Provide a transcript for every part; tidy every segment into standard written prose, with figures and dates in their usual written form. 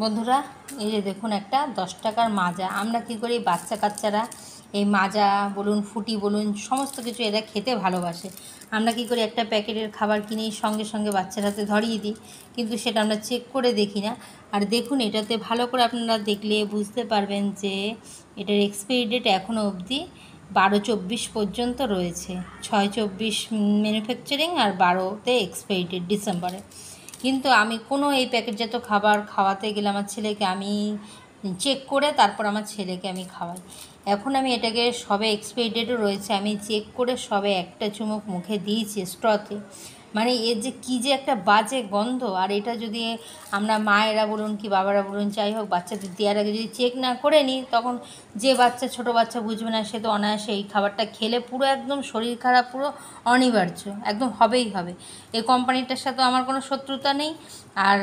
বন্ধুরা এই যে দেখুন একটা 10 টাকার মাজা। আমরা কি করি, বাচ্চা কাচ্চারা এই মাজা বলুন, ফুটি বলুন, সমস্ত কিছু এরা খেতে ভালোবাসে। আমরা কি করি, একটা প্যাকেটের খাবার কিনি, সঙ্গে সঙ্গে বাচ্চার হাতে ধরিয়ে দিই, কিন্তু সেটা আমরা চেক করে দেখি না। আর দেখুন, এটাতে ভালো করে আপনারা দেখলে বুঝতে পারবেন যে এটার এক্সপায়ারি ডেট এখনও অবধি 12/24 পর্যন্ত রয়েছে। 6/24 ম্যানুফ্যাকচারিং আর 12তে এক্সপায়ারি ডেট ডিসেম্বরে। কিন্তু আমি কোনো এই প্যাকেটজাত খাবার খাওয়াতে গেলে আমার ছেলেকে আমি চেক করে তারপর আমার ছেলেকে আমি খাওয়াই। এখন আমি এটাকে সবে এক্সপায়ারি ডেটও রয়েছে, আমি চেক করে সবে একটা চুমুক মুখে দিয়েছি স্ট্রতে। মানে এর যে কী যে একটা বাজে গন্ধ। আর এটা যদি আমরা মায়েরা বলুন কি বাবারা বলুন, যাই হোক, বাচ্চাদের দেওয়ার আগে যদি চেক না করে নিই, তখন যে বাচ্চা, ছোটো বাচ্চা বুঝবে না, সে তো অনায়াসে এই খাবারটা খেলে পুরো একদম শরীর খারাপ, পুরো অনিবার্য, একদম হবেই হবে। এই কোম্পানিটার সাথে আমার কোনো শত্রুতা নেই, আর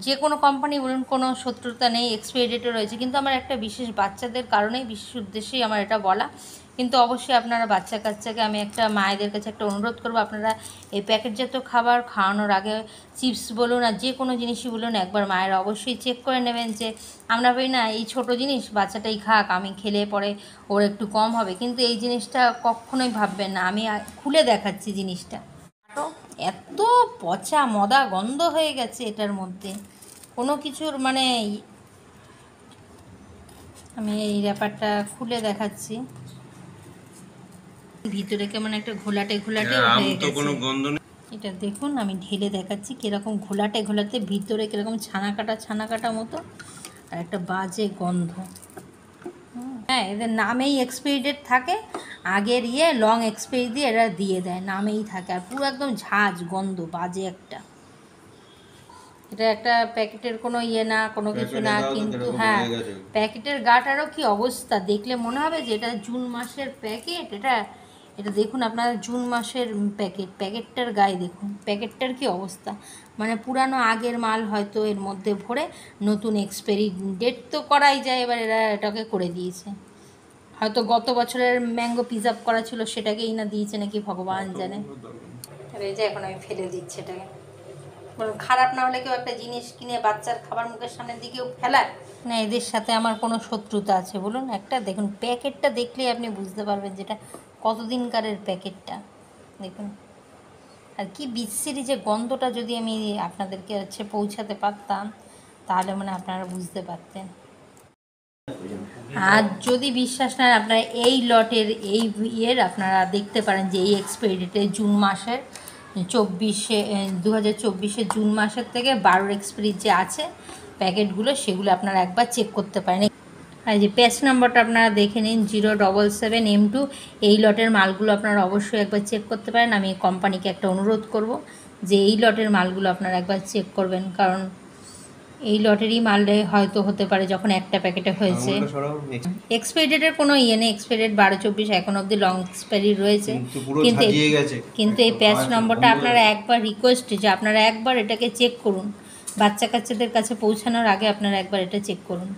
যে কোনো কোম্পানি বলুন, কোনো শত্রুতা নেই। এক্সপায়ারি ডেটও রয়েছে, কিন্তু আমার একটা বিশেষ বাচ্চাদের কারণেই, বিশেষ উদ্দেশ্যেই আমার এটা বলা। কিন্তু অবশ্যই আপনারা বাচ্চা কাচ্চাকে, আমি একটা মায়েদের কাছে একটা অনুরোধ করব, আপনারা এই প্যাকেটজাত খাবার খাওয়ানোর আগে, চিপস বলুন আর যে কোনো জিনিসই বলুন, একবার মায়েরা অবশ্যই চেক করে নেবেন। যে আমরা ভাবি না এই ছোটো জিনিস বাচ্চাটাই খাক, আমি খেলে পরে ওর একটু কম হবে, কিন্তু এই জিনিসটা কখনোই ভাববেন না। আমি খুলে দেখাচ্ছি জিনিসটা। এত পচা মদা গন্ধ হয়ে গেছে এটার মধ্যে, কোনো কিছুর মানে। আমি এই ব্যাপারটা খুলে দেখাচ্ছি, ভিতরে কেমন একটা ঘোলাটে ঘোলাটে হয়ে গেছে। এটা দেখুন, আমি ঢেলে দেখাচ্ছি কীরকম ঘোলাটে ঘোলাটে, ভিতরে কীরকম ছানা কাটা মতো, আর একটা বাজে গন্ধ। হ্যাঁ, এদের নামেই এক্সপায়ারি ডেট থাকে, আগের লং এক্সপায়ারি দিয়ে এরা দিয়ে দেয়, নামেই থাকে, আর পুরো একদম ঝাঁঝ গন্ধ, বাজে একটা। এটা একটা প্যাকেটের কোনো না, কোনো কিছু না, কিন্তু হ্যাঁ, প্যাকেটের গাটারও কি অবস্থা, দেখলে মনে হবে যে এটা জুন মাসের প্যাকেট। এটা দেখুন আপনারা, জুন মাসের প্যাকেটটার গায়ে দেখুন, প্যাকেটটার কি অবস্থা। মানে পুরানো আগের মাল হয়তো এর মধ্যে ভরে, নতুন এক্সপায়ারি ডেট তো করাই যায়, এবার এরা এটাকে করে দিয়েছে। হয়তো গত বছরের ম্যাঙ্গো প্রিজার্ভ করা ছিল, সেটাকেই না দিয়েছে নাকি ভগবান জানে। আর এই যে এখন আমি ফেলে দিচ্ছি এটাকে। বলুন, খারাপ না হলে কেউ একটা জিনিস কিনে বাচ্চার খাবার মুখের সামনের দিকেও ফেলায় না? এদের সাথে আমার কোনো শত্রুতা আছে বলুন? একটা দেখুন, প্যাকেটটা দেখলেই আপনি বুঝতে পারবেন যেটা কতদিনকারের প্যাকেটটা। দেখুন, আর কি বিশ্রী যে গন্ধটা, যদি আমি আপনাদেরকে পৌঁছাতে পারতাম, তাহলে মানে আপনারা বুঝতে পারতেন। আর যদি বিশ্বাস না, আপনারা এই লটের এই আপনারা দেখতে পারেন যে এই এক্সপায়ারি ডেটে জুন মাসের 2024 জুন মাসের থেকে 12 এক্সপায়ারি যে আছে প্যাকেটগুলো, সেগুলো আপনারা একবার চেক করতে পারেন। আর যে প্যাচ নাম্বারটা আপনারা দেখে নিন, 077M2। এই লটের মালগুলো আপনারা অবশ্যই একবার চেক করতে পারেন। আমি কোম্পানিকে একটা অনুরোধ করব যে এই লটের মালগুলো আপনারা একবার চেক করবেন, কারণ এই লটেরই মালে হয়তো হতে পারে যখন একটা প্যাকেটে হয়েছে। এক্সপায়ারি ডেটের কোনো নেই, এক্সপায়ারি ডেট 12/24 এখন অবধি লং এক্সপায়ারি রয়েছে, কিন্তু এই প্যাচ নম্বরটা আপনারা একবার রিকোয়েস্ট যে আপনারা একবার এটাকে চেক করুন, বাচ্চা কাচ্চাদের কাছে পৌঁছানোর আগে আপনারা একবার এটা চেক করুন।